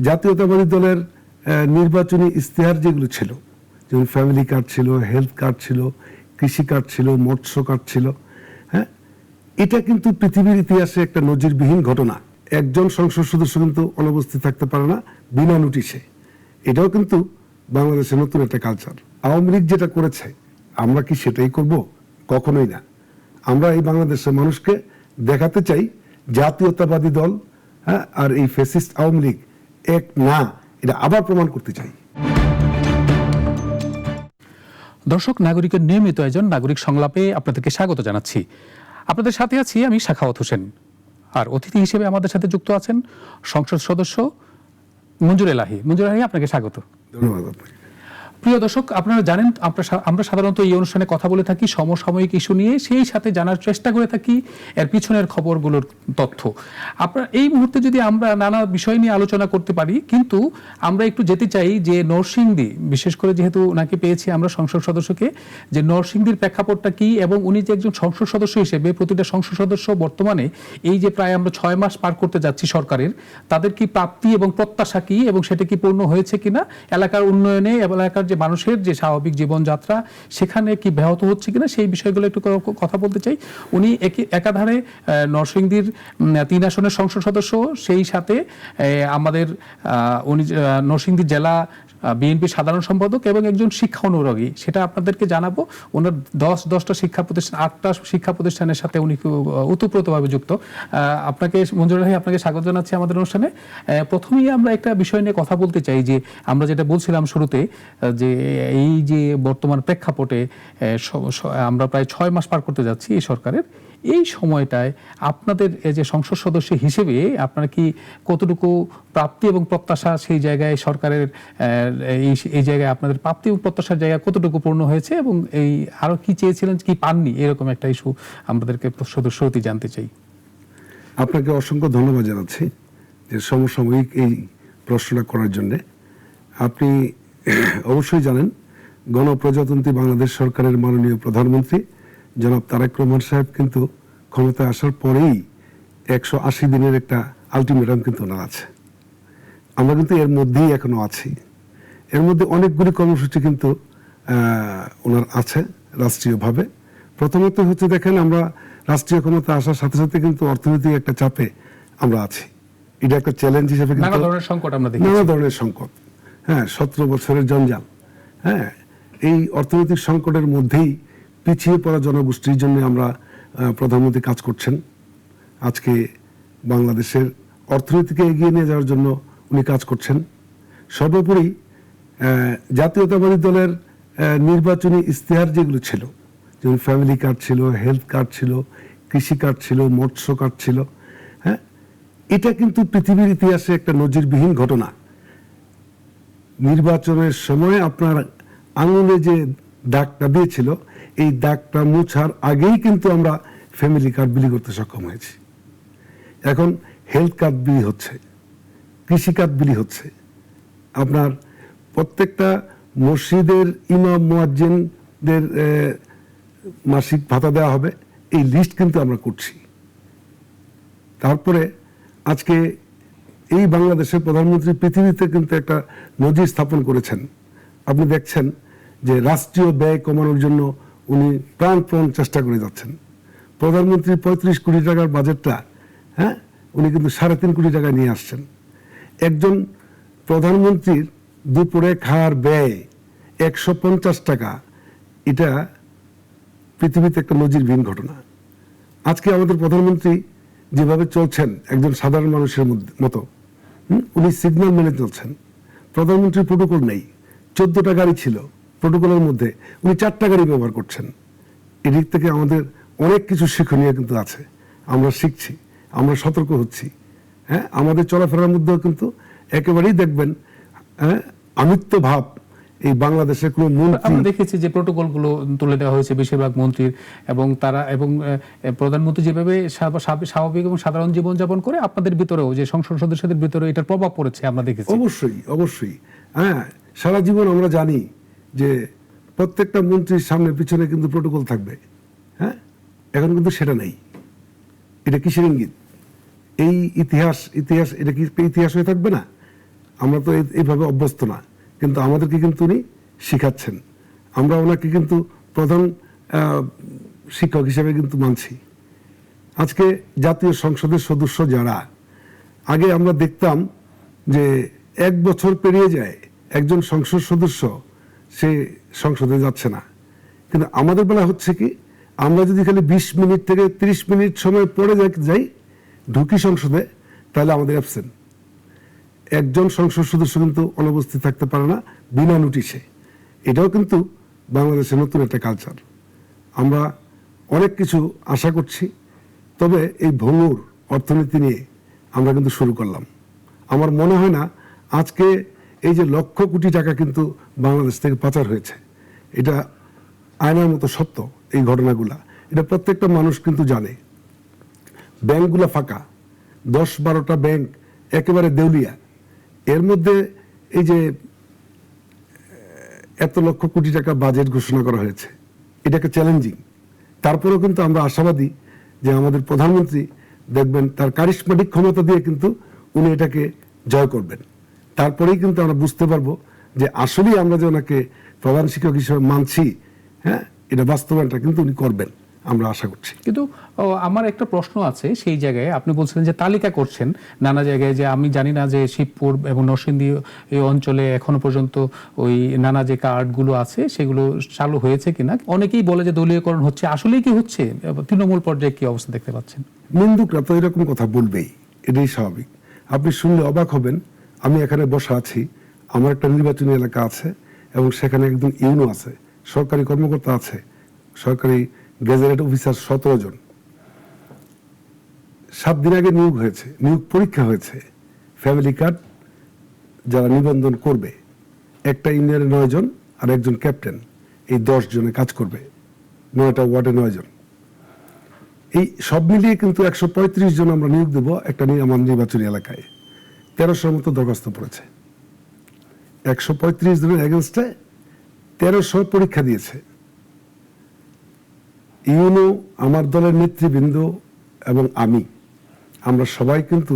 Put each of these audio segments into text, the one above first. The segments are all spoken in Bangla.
জাতীয়তাবাদী দলের নির্বাচনী ইশতেহার যেগুলো ছিল, যেমন ফ্যামিলি কার্ড ছিল, হেলথ কার্ড ছিল, কৃষি কার্ড ছিল, মৎস্য কার্ড ছিল, হ্যাঁ, এটা কিন্তু পৃথিবীর ইতিহাসে একটা নজিরবিহীন ঘটনা। একজন সংসদ সদস্য কিন্তু অনুপস্থিত থাকতে পারে না বিনা নোটিশে। এটাও কিন্তু বাংলাদেশের নতুন একটা কালচার। আওয়ামী লীগ যেটা করেছে আমরা কি সেটাই করব? কখনোই না। আমরা এই বাংলাদেশের মানুষকে দেখাতে চাই জাতীয়তাবাদী দল, হ্যাঁ, আর এই ফ্যাসিস্ট আওয়ামী লীগ এক না, এটা আবার প্রমাণ করতে চাই। দর্শক, নাগরিকের নিয়মিত আয়োজন নাগরিক সংলাপে আপনাদেরকে স্বাগত জানাচ্ছি। আপনাদের সাথে আছি আমি সাখাওয়াত হোসেন, আর অতিথি হিসেবে আমাদের সাথে যুক্ত আছেন সংসদ সদস্য মঞ্জুর এলাহি। মঞ্জুর এলাহি, আপনাকে স্বাগত। ধন্যবাদ আপনাকে। প্রিয় দর্শক, আপনারা জানেন আমরা সাধারণত এই অনুষ্ঠানে কথা বলে থাকি সমসাময়িক ইস্যু নিয়ে, সেই সাথে জানার চেষ্টা করে থাকি এর পিছনের খবরগুলোর তথ্য। আপনারা এই মুহূর্তে যদি আমরা নানা বিষয় নিয়ে আলোচনা করতে পারি, কিন্তু আমরা একটু যেতে চাই যে নরসিংদী, বিশেষ করে যেহেতু নাকি পেয়েছি আমরা সংসদ সদস্যকে, যে নরসিংদীর প্রেক্ষাপটটা কি, এবং উনি যে একজন সংসদ সদস্য হিসেবে প্রতিটা সংসদ সদস্য বর্তমানে এই যে প্রায় আমরা 6 মাস পার করতে যাচ্ছি সরকারের, তাদের কি প্রাপ্তি এবং প্রত্যাশা কি, এবং সেটা কি পূর্ণ হয়েছে কিনা, এলাকার উন্নয়নে এলাকার যে মানুষের যে স্বাভাবিক জীবনযাত্রা সেখানে কি ব্যাহত হচ্ছে কিনা, সেই বিষয়গুলো একটু কথা বলতে চাই। উনি একাধারে নরসিংদীর 3 আসনের সংসদ সদস্য, সেই সাথে আমাদের উনি নরসিংদী জেলা বিএনপি সাধারণ সম্পাদক এবং একজন শিক্ষা অনুরাগী, সেটা আপনাদেরকে জানাবো। ওনার 10টা শিক্ষা প্রতিষ্ঠান, 8টা শিক্ষা প্রতিষ্ঠানের সাথে উনি ওতপ্রোতভাবে যুক্ত। আপনাকে মঞ্জুর ভাই, আপনাকে স্বাগত জানাচ্ছি আমাদের অনুষ্ঠানে। প্রথমেই আমরা একটা বিষয় নিয়ে কথা বলতে চাই, যে আমরা যেটা বলছিলাম শুরুতে, যে এই যে বর্তমান প্রেক্ষাপটে আমরা প্রায় 6 মাস পার করতে যাচ্ছি এই সরকারের, এই সময়টায় আপনাদের যে সংসদ সদস্য হিসেবে আপনারা কি কতটুকু প্রাপ্তি এবং প্রত্যাশা সেই জায়গায় সরকারের এই জায়গায় আপনাদের প্রাপ্তি এবং প্রত্যাশার জায়গা কতটুকু পূর্ণ হয়েছে, এবং এই আরো কি চেয়েছিলেন কি পাননি, এরকম একটা ইস্যু আমাদেরকে সদস্যতি জানতে চাই। আপনাকে অসংখ্য ধন্যবাদ জানাচ্ছি যে সমসাময়িক এই প্রশ্নটা করার জন্য। আপনি অবশ্যই জানেন গণপ্রজাতন্ত্রী বাংলাদেশ সরকারের মাননীয় প্রধানমন্ত্রী জনাব তারেক রহমান সাহেব কিন্তু ক্ষমতায় আসার পরেই 180 দিনের একটা আলটিমেটাম কিন্তু ওনার আছে। আমরা কিন্তু এর মধ্যেই এখনো আছি। এর মধ্যে অনেকগুলি কর্মসূচি কিন্তু ওনার আছে রাষ্ট্রীয়ভাবে। প্রথমত হচ্ছে, দেখেন, আমরা রাষ্ট্রীয় ক্ষমতা আসার সাথে সাথে কিন্তু অর্থনৈতিক একটা চাপে আমরা আছি। এটা একটা চ্যালেঞ্জ হিসেবে নানা ধরনের সংকট আমরা দেখি, নানা ধরনের সংকট, হ্যাঁ, 17 বছরের জঞ্জাল, হ্যাঁ, এই অর্থনৈতিক সংকটের মধ্যেই পিছিয়ে পড়া জনগোষ্ঠীর জন্য আমরা প্রধানমন্ত্রী কাজ করছেন। আজকে বাংলাদেশের অর্থনীতিকে এগিয়ে নিয়ে যাওয়ার জন্য উনি কাজ করছেন। সর্বোপরি জাতীয়তাবাদী দলের নির্বাচনী ইশতেহার যেগুলো ছিল, যেমন ফ্যামিলি কার্ড ছিল, হেলথ কার্ড ছিল, কৃষি কার্ড ছিল, মৎস্য কার্ড ছিল, হ্যাঁ, এটা কিন্তু পৃথিবীর ইতিহাসে একটা নজিরবিহীন ঘটনা। নির্বাচনের সময় আপনার আঙুলে যে দাগটা দিয়েছিল, এই দাগটা মুছার আগেই কিন্তু আমরা ফ্যামিলি কার্ড বিলি করতে সক্ষম হয়েছি। এখন হেলথ কার্ড বিলি হচ্ছে, কৃষি কার্ড বিলি হচ্ছে, আপনার প্রত্যেকটা মসজিদের ইমাম মুয়াজ্জিনদের মাসিক ভাতা দেওয়া হবে, এই লিস্ট কিন্তু আমরা করছি। তারপরে আজকে এই বাংলাদেশের প্রধানমন্ত্রী পৃথিবীতে কিন্তু একটা নজির স্থাপন করেছেন। আপনি দেখছেন যে রাষ্ট্রীয় ব্যয় কমানোর জন্য উনি প্রাণপণ চেষ্টা করে যাচ্ছেন। প্রধানমন্ত্রী 35 কোটি টাকার বাজেটটা, হ্যাঁ, উনি কিন্তু 3.5 কোটি টাকা নিয়ে আসছেন। একজন প্রধানমন্ত্রীর দুপুরে খাওয়ার ব্যয় 150 টাকা, এটা পৃথিবীতে একটা নজিরবিহীন ঘটনা। আজকে আমাদের প্রধানমন্ত্রী যেভাবে চলছেন একজন সাধারণ মানুষের মতো, উনি সিগন্যাল মেনে চলছেন। প্রধানমন্ত্রীর প্রোটোকল নেই, 14টা গাড়ি ছিল প্রোটোকলের মধ্যে, উনি 4টা গাড়ি ব্যবহার করছেন। এদিক থেকে আমাদের অনেক কিছু শিক্ষণীয় কিন্তু আছে। আমরা শিখছি, আমরা সতর্ক হচ্ছি, হ্যাঁ, আমাদের চলাফেরার মধ্যেও কিন্তু একেবারেই দেখবেন, হ্যাঁ, আমিত্ব ভাব এই বাংলাদেশের কোনো মন্ত্রী, আমরা দেখেছি যে প্রোটোকলগুলো তুলে দেওয়া হয়েছে বেশিরভাগ মন্ত্রীর, এবং তারা এবং প্রধানমন্ত্রী যেভাবে স্বাভাবিক এবং সাধারণ জীবনযাপন করে, আপনাদের ভিতরেও যে সংসদ সদস্যদের ভিতরে এটার প্রভাব পড়েছে আমরা দেখেছি। অবশ্যই অবশ্যই, হ্যাঁ, সারা জীবন আমরা জানি যে প্রত্যেকটা মন্ত্রীর সামনে পিছনে কিন্তু প্রোটোকল থাকবে, হ্যাঁ, এখন কিন্তু সেটা নেই। এটা কিসের ইঙ্গিত? এই ইতিহাস এটা কি ইতিহাস হয়ে থাকবে না? আমরা তো এইভাবে অভ্যস্ত না, কিন্তু আমাদেরকে কিন্তু উনি শিখাচ্ছেন। আমরা ওনাকে কিন্তু প্রধান শিক্ষক হিসেবে কিন্তু মানছি। আজকে জাতীয় সংসদের সদস্য যারা, আগে আমরা দেখতাম যে 1 বছর পেরিয়ে যায় একজন সংসদ সদস্য সে সংসদে যাচ্ছে না, কিন্তু আমাদের বেলা হচ্ছে কি, আমরা যদি খালি 20 মিনিট থেকে 30 মিনিট সময় পরে যাই ঢুকি সংসদে, তাহলে আমাদের অ্যাবসেন্ট। একজন সংসদ সদস্য কিন্তু অনুপস্থিত থাকতে পারে না বিনা নোটিশে। এটাও কিন্তু বাংলাদেশের নতুন একটা কালচার। আমরা অনেক কিছু আশা করছি, তবে এই ভঙ্গুর অর্থনীতি নিয়ে আমরা কিন্তু শুরু করলাম। আমার মনে হয় না আজকে এই যে লক্ষ কোটি টাকা কিন্তু বাংলাদেশ থেকে পাচার হয়েছে, এটা আয়নার মতো সত্য। এই ঘটনাগুলা এটা প্রত্যেকটা মানুষ কিন্তু জানে। ব্যাংকগুলা ফাঁকা, 10-12টা ব্যাংক একেবারে দেউলিয়া। এর মধ্যে এই যে এত লক্ষ কোটি টাকা বাজেট ঘোষণা করা হয়েছে, এটাকে চ্যালেঞ্জিং। তারপরেও কিন্তু আমরা আশাবাদী যে আমাদের প্রধানমন্ত্রী দেখবেন তার কারিশমাটিক ক্ষমতা দিয়ে কিন্তু উনি এটাকে জয় করবেন। তারপরেই কিন্তু আমরা বুঝতে পারবো যে আসলেই আমরা যে ওনাকে প্রধান শিক্ষক হিসেবে মানছি, হ্যাঁ, এটা বাস্তবায়নটা কিন্তু উনি করবেন, আমরা আশা করছি। কিন্তু আমার একটা প্রশ্ন আছে সেই জায়গায়, আপনি বলছিলেন যে তালিকা করছেন নানা জায়গায়, যে আমি জানি না যে শিবপুর এবং নরসিংদী এই অঞ্চলে এখনো পর্যন্ত ওই নানা যে কার্ডগুলো আছে সেগুলো চালু হয়েছে কিনা। অনেকেই বলে যে দলীয়করণ হচ্ছে, আসলেই কি হচ্ছে? তৃণমূল পর্যায়ে কি অবস্থা দেখতে পাচ্ছেন? নিন্দুকরা তো এরকম কথা বলবেই, এটাই স্বাভাবিক। আপনি শুনলে অবাক হবেন, আমি এখানে বসা আছি, আমার একটা নির্বাচনী এলাকা আছে এবং সেখানে একজন ইউনো আছে, সরকারি কর্মকর্তা আছে, সরকারি গেজেটেড অফিসার 17 জন। 7 দিন আগে নিয়োগ হয়েছে, নিয়োগ পরীক্ষা হয়েছে। ফ্যামিলি কার্ড যারা নিবন্ধন করবে, একটা ইউনিয়নে 9 জন আর একজন ক্যাপ্টেন, এই 10 জনে কাজ করবে, 9টা ওয়ার্ডে 9 জন। এই সব মিলিয়ে কিন্তু 135 জন আমরা নিয়োগ দেবো একটা আমার নির্বাচনী এলাকায়। 1300 মতো দরখাস্ত পড়েছে। 135 জনের এগেনস্টে 1300 পরীক্ষা দিয়েছে। ইউনো, আমার দলের নেতৃবৃন্দ এবং আমরা সবাই কিন্তু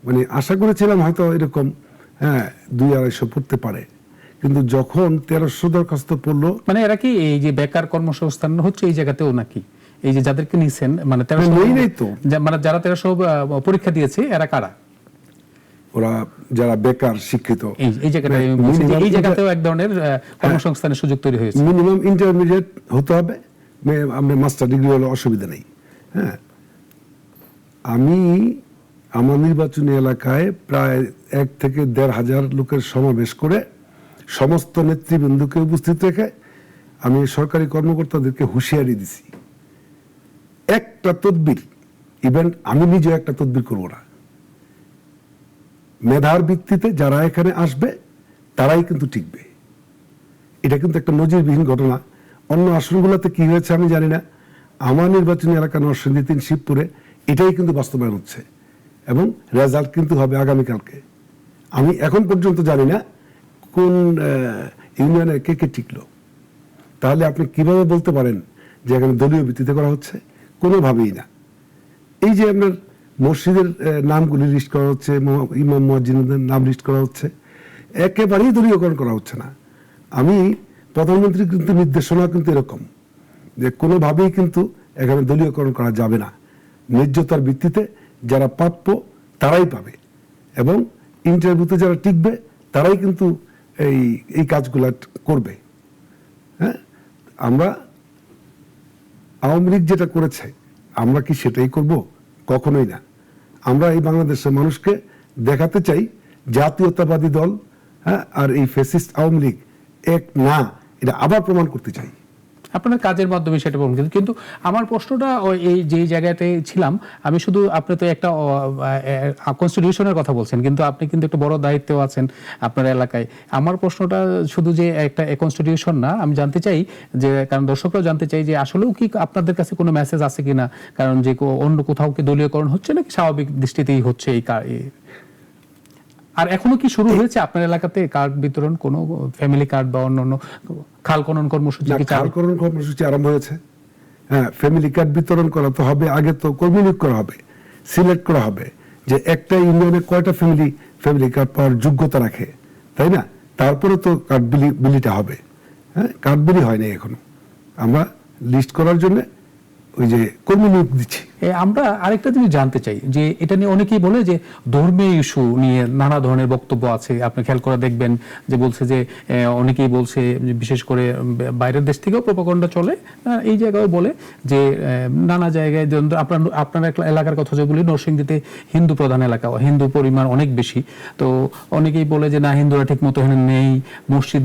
মানে আশা করেছিলাম হয়তো এরকম 200-250 পড়তে পারে, কিন্তু যখন 1300 দরখাস্ত পড়লো, মানে এরা কি এই যে বেকার কর্মসংস্থান হচ্ছে এই জায়গাতেও নাকি? এই যে যাদেরকে নিছেন, মানে 1300 মানে যারা 1300 পরীক্ষা দিয়েছে এরা কারা? ওরা যারা বেকার শিক্ষিত, এই জায়গাটা এই জায়গাতেও এক ধরনের কর্মসংস্থানের সুযোগ তৈরি হয়েছে। মিনিমাম ইন্টারমিডিয়েট হতে হবে, আমরা মাস্টার ডিগ্রি হলে অসুবিধা নেই। হ্যাঁ, আমি আমার নির্বাচনী এলাকায় প্রায় 1 থেকে 1,500 লোকের সমাবেশ করে সমস্ত নেতৃবৃন্দকে উপস্থিত রেখে আমি সরকারি কর্মকর্তাদেরকে হুঁশিয়ারি দিছি, একটা তদবির, ইভেন আমি নিজে একটা তদবির করবো না। মেধার ভিত্তিতে যারা এখানে আসবে তারাই কিন্তু টিকবে। এটা কিন্তু একটা নজিরবিহীন ঘটনা। অন্য আসনগুলোতে কি হয়েছে আমি জানি না, আমার নির্বাচনী এলাকা নরসিংদী 3 শিবপুরে এটাই কিন্তু বাস্তবায়ন হচ্ছে এবং রেজাল্ট কিন্তু হবে আগামীকালকে। আমি এখন পর্যন্ত জানি না কোন ইউনিয়নে কে কে টিকলো। তাহলে আপনি কিভাবে বলতে পারেন যে এখানে দলীয় ভিত্তিতে করা হচ্ছে? কোনোভাবেই না। এই যে আপনার মসজিদের নামগুলি লিস্ট করা হচ্ছে, ইমাম মুয়াজ্জিনদের নাম লিস্ট করা হচ্ছে, একেবারেই দলীয়করণ করা হচ্ছে না। আমি প্রধানমন্ত্রীর কিন্তু নির্দেশনা কিন্তু এরকম যে কোনোভাবেই কিন্তু এখানে দলীয়করণ করা যাবে না। ন্যায্যতার ভিত্তিতে যারা প্রাপ্য তারাই পাবে এবং ইন্টারভিউতে যারা টিকবে তারাই কিন্তু এই কাজগুলো করবে। হ্যাঁ, আমরা আওয়ামী লীগ যেটা করেছে আমরা কি সেটাই করব? কখনোই না। আমরা এই বাংলাদেশের মানুষকে দেখাতে চাই জাতীয়তাবাদী দল, হ্যাঁ, আর এই ফ্যাসিস্ট আওয়ামী লীগ এক না, এটা আবার প্রমাণ করতে চাই। আপনার কাজের মাধ্যমে সেটা বলুন। কিন্তু আমার প্রশ্নটা এই যে জায়গাতে ছিলাম আমি, শুধু আপনি তো একটা কনস্টিটিউশনের কথা বলছেন, কিন্তু আপনি কিন্তু একটা বড় দায়িত্ব আছেন আপনার এলাকায়। আমার প্রশ্নটা শুধু যে একটা কনস্টিটিউশন না, আমি জানতে চাই যে, কারণ দর্শকরাও জানতে চাই যে আসলেও কি আপনাদের কাছে কোনো মেসেজ আছে কিনা, কারণ যে অন্য কোথাও কি দলীয়করণ হচ্ছে নাকি স্বাভাবিক দৃষ্টিতেই হচ্ছে এই আর এখনো কি শুরু হয়েছে আপনার এলাকাতে কার্ড বিতরণ, কোনো ফ্যামিলি কার্ড বা অন্যান্য খাল খনন কর্মসূচি? খাল খনন কর্মসূচি আরম্ভ হয়েছে। হ্যাঁ, ফ্যামিলি কার্ড বিতরণ করা তো হবে, আগে তো কর্মী নিয়োগ করা হবে, সিলেক্ট করা হবে যে একটা ইউনিয়নে কয়টা ফ্যামিলি কার্ড পাওয়ার যোগ্যতা রাখে, তাই না? তারপরে তো কার্ড বিলিটা হবে। হ্যাঁ, কার্ড বিলি হয়নি এখনো। আমরা লিস্ট করার জন্য ওই যে কর্মী নিয়োগ দিচ্ছি। আমরা আরেকটা জিনিস জানতে চাই যে এটা নিয়ে অনেকেই বলে যে ধর্মীয় ইস্যু নিয়ে নানা ধরনের বক্তব্য আছে। আপনি খেয়াল করে দেখবেন যে বলছে যে অনেকেই বলছে, বিশেষ করে বাইরের দেশ থেকেও প্রোপাগান্ডা চলে, এই জায়গায় বলে যে নানা জায়গায় আপনার এলাকার কথা যে বলি, নরসিংদীতে হিন্দু প্রধান এলাকা, হিন্দু পরিমাণ অনেক বেশি। তো অনেকেই বলে যে না, হিন্দুরা ঠিক মতো এখানে নেই, মসজিদ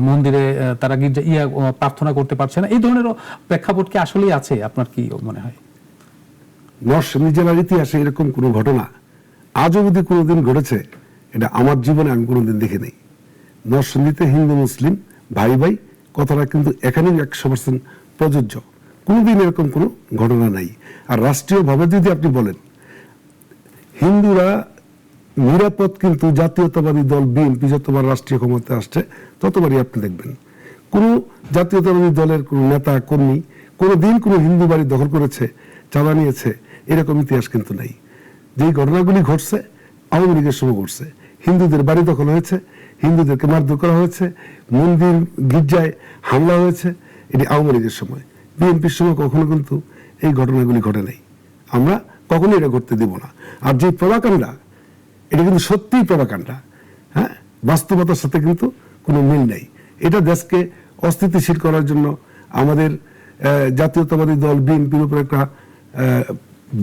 মন্দিরে তারা প্রার্থনা করতে পারছে না। এই ধরনের প্রেক্ষাপট কি আসলেই আছে? আপনার কি মনে হয়? নরসিংদী জেলার ইতিহাসে এরকম কোনো ঘটনা আজ অবধি কোনোদিন ঘটেছে এটা আমার জীবনে আমি কোনোদিন দেখি নাই। নরসিংদীতে হিন্দু মুসলিম ভাই ভাই কথাটা কিন্তু এখানেই 100% প্রযোজ্য। কোনোদিন এরকম কোনো ঘটনা নাই। আর রাষ্ট্রীয়ভাবে যদি আপনি বলেন, হিন্দুরা নিরাপদ, কিন্তু জাতীয়তাবাদী দল বিএনপি যতবার রাষ্ট্রীয় ক্ষমতায় আসছে ততবারই আপনি দেখবেন কোনো জাতীয়তাবাদী দলের কোনো নেতা কর্মী কোনোদিন কোনো হিন্দু বাড়ি দখল করেছে, চাঁদা নিয়েছে, এরকম ইতিহাস কিন্তু নেই। যেই ঘটনাগুলি ঘটছে আওয়ামী লীগের সময় ঘটছে। হিন্দুদের বাড়ি দখল হয়েছে, হিন্দুদেরকে মারধর করা হয়েছে, মন্দির গির্জায় হামলা হয়েছে, এটি আওয়ামী লীগের সময়। বিএনপির সময় কখনো কিন্তু এই ঘটনাগুলি ঘটে নাই। আমরা কখনোই এটা ঘটতে দেব না। আর যে প্রভাকাণ্ডা, এটা কিন্তু সত্যিই প্রভাকাণ্ডা। হ্যাঁ, বাস্তবতার সাথে কিন্তু কোনো মিল নেই। এটা দেশকে অস্থিতিশীল করার জন্য আমাদের জাতীয়তাবাদী দল বিএনপির উপর একটা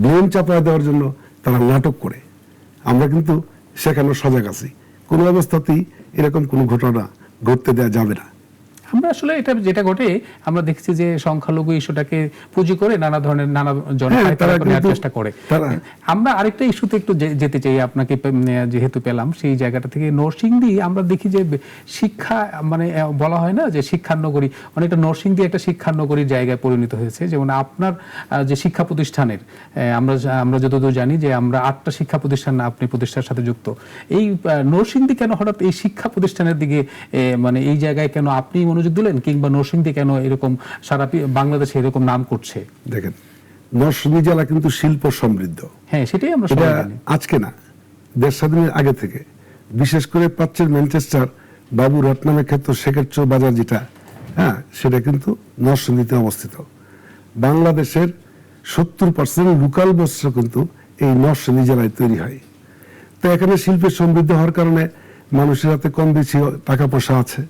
ব্লেম চাপায় দেওয়ার জন্য তারা নাটক করে। আমরা কিন্তু সেখানে সজাগ আছি। কোনো অবস্থাতেই এরকম কোনো ঘটনা ঘটতে দেওয়া যাবে না। আমরা আসলে এটা যেটা ঘটে, আমরা দেখছি যে সংখ্যালঘু ইস্যুটাকে পুঁজি করে নানা ধরনের নানা জনের চেষ্টা করে। আমরা আরেকটা ইস্যুতে একটু যেতে চাই, আপনাকে যেহেতু পেলাম সেই জায়গাটা থেকে। নরসিংদী আমরা দেখি যে শিক্ষা, মানে বলা হয় না যে শিক্ষানগরী, অনেকটা নরসিংদী একটা শিক্ষানগরীর জায়গায় পরিণত হয়েছে। যেমন আপনার যে শিক্ষা প্রতিষ্ঠানের, আমরা যতদূর জানি যে আমরা 8টা শিক্ষা প্রতিষ্ঠান আপনি প্রতিষ্ঠানের সাথে যুক্ত। এই নরসিংদী কেন হঠাৎ এই শিক্ষা প্রতিষ্ঠানের দিকে, মানে এই জায়গায় কেন আপনি মনোযোগ দিলেন, কিংবা নরসিংদী কেন এরকম সারা বাংলাদেশে এরকম নাম করছে? দেখেন, নরসিংদী জেলা কিন্তু শিল্প সমৃদ্ধ। হ্যাঁ, সেটাই আমরা আজকে না, দেশ স্বাধীনের আগে থেকে, বিশেষ করে প্রাচ্যের ম্যানচেস্টার বাবুরহাট নামে খ্যাত শেখেরচর বাজার যেটা, হ্যাঁ, সেটা কিন্তু নরসিংদীতে অবস্থিত। বাংলাদেশের 70% লোকাল বস্ত্র কিন্তু এই নরসিংদী জেলায় তৈরি হয়। তো এখানে শিল্পের সমৃদ্ধ হওয়ার কারণে মানুষের হাতে কম বেশি টাকা পয়সা আছে।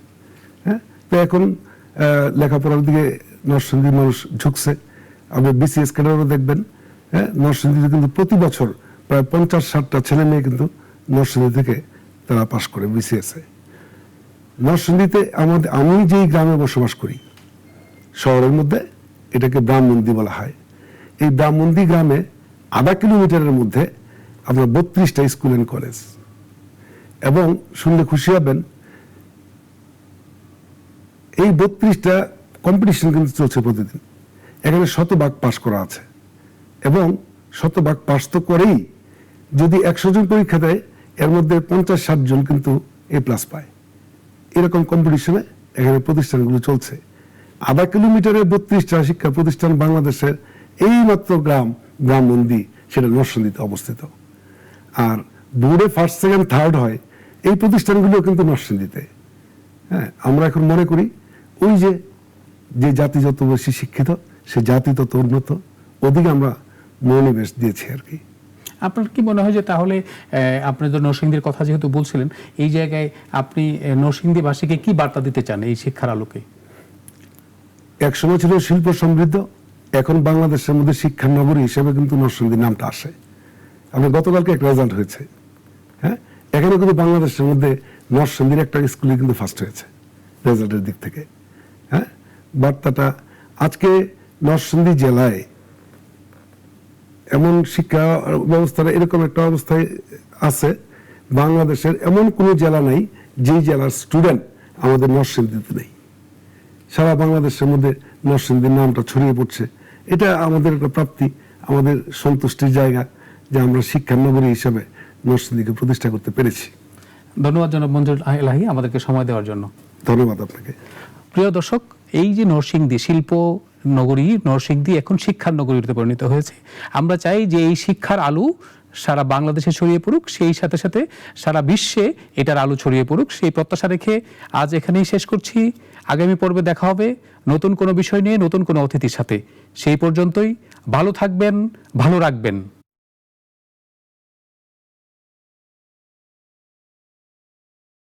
হ্যাঁ, তো এখন লেখাপড়ার দিকে নরসিংদীর মানুষ ঝুঁকছে। আপনি বিসিএস ক্যাডারও দেখবেন, হ্যাঁ, নরসিংদীতে কিন্তু প্রতি বছর প্রায় 50-60টা ছেলে মেয়ে কিন্তু নরসিংদী থেকে তারা পাশ করে বিসিএসে। নরসিংদীতে আমি যেই গ্রামে বসবাস করি, শহরের মধ্যে, এটাকে ব্রাহ্মণদী বলা হয়। এই ব্রাহ্মণদী গ্রামে আধা কিলোমিটারের মধ্যে আপনার 32টা স্কুল অ্যান্ড কলেজ। এবং শুনলে খুশি হবেন, এই 32টা কম্পিটিশন কিন্তু চলছে প্রতিদিন। এখানে 100% পাস করা আছে, এবং 100% পাস তো করেই, যদি 100 জন পরীক্ষা দেয় এর মধ্যে 50-60 জন কিন্তু A+ পায়। এরকম কম্পিটিশনে এখানে প্রতিষ্ঠানগুলো চলছে। আধা কিলোমিটারে 32টা শিক্ষা প্রতিষ্ঠান বাংলাদেশের এই মাত্র গ্রাম ব্রাহ্মণদী, সেটা নরসিংদীতে অবস্থিত। আর বোর্ডে ফার্স্ট সেকেন্ড থার্ড হয় এই প্রতিষ্ঠানগুলো কিন্তু নরসিংদীতে। হ্যাঁ, আমরা এখন মনে করি ওই যে জাতি যত বেশি শিক্ষিত সে জাতি তত উন্নত, ওদিকে আমরা মনোনিবেশ দিয়েছি আর কি। আপনার কি মনে হয় যে তাহলে আপনি তো নরসিংদীর কথা যেহেতু বলছিলেন, এই জায়গায় আপনি নরসিংদীবাসীকে কি বার্তা দিতে চান এই শিক্ষার আলোকে? একসময় ছিল শিল্প সমৃদ্ধ, এখন বাংলাদেশের মধ্যে শিক্ষার নগরী হিসেবে কিন্তু নরসিংদীর নামটা আসে। আমি গতকালকে একটা রেজাল্ট হয়েছে, হ্যাঁ, এখানে কিন্তু বাংলাদেশের মধ্যে নরসিংদীর একটা স্কুলে কিন্তু ফার্স্ট হয়েছে রেজাল্টের দিক থেকে। হ্যাঁ, বার্তাটা আজকে নরসিংদী জেলায় এমন শিক্ষা ব্যবস্থাটা এরকম একটা অবস্থায় আছে, বাংলাদেশের এমন কোনো জেলা নাই যেই জেলার স্টুডেন্ট আমাদের নরসিংদীতে নেই। সারা বাংলাদেশের মধ্যে নরসিংদীর নামটা ছড়িয়ে পড়ছে। এটা আমাদের একটা প্রাপ্তি, আমাদের সন্তুষ্টির জায়গা যে আমরা শিক্ষার নগরী হিসাবে নরসিংদীকে প্রতিষ্ঠা করতে পেরেছি। ধন্যবাদ জনাব মঞ্জুর এলাহী আমাদেরকে সময় দেওয়ার জন্য। ধন্যবাদ আপনাকে। প্রিয় দর্শক, এই যে নরসিংদী শিল্প নগরী নরসিংদী এখন শিক্ষার নগরীতে পরিণত হয়েছে। আমরা চাই যে এই শিক্ষার আলো সারা বাংলাদেশে ছড়িয়ে পড়ুক, সেই সাথে সাথে সারা বিশ্বে এটার আলো ছড়িয়ে পড়ুক, সেই প্রত্যাশা রেখে আজ এখানেই শেষ করছি। আগামী পর্বে দেখা হবে নতুন কোনো বিষয় নিয়ে, নতুন কোনো অতিথির সাথে। সেই পর্যন্তই ভালো থাকবেন, ভালো রাখবেন।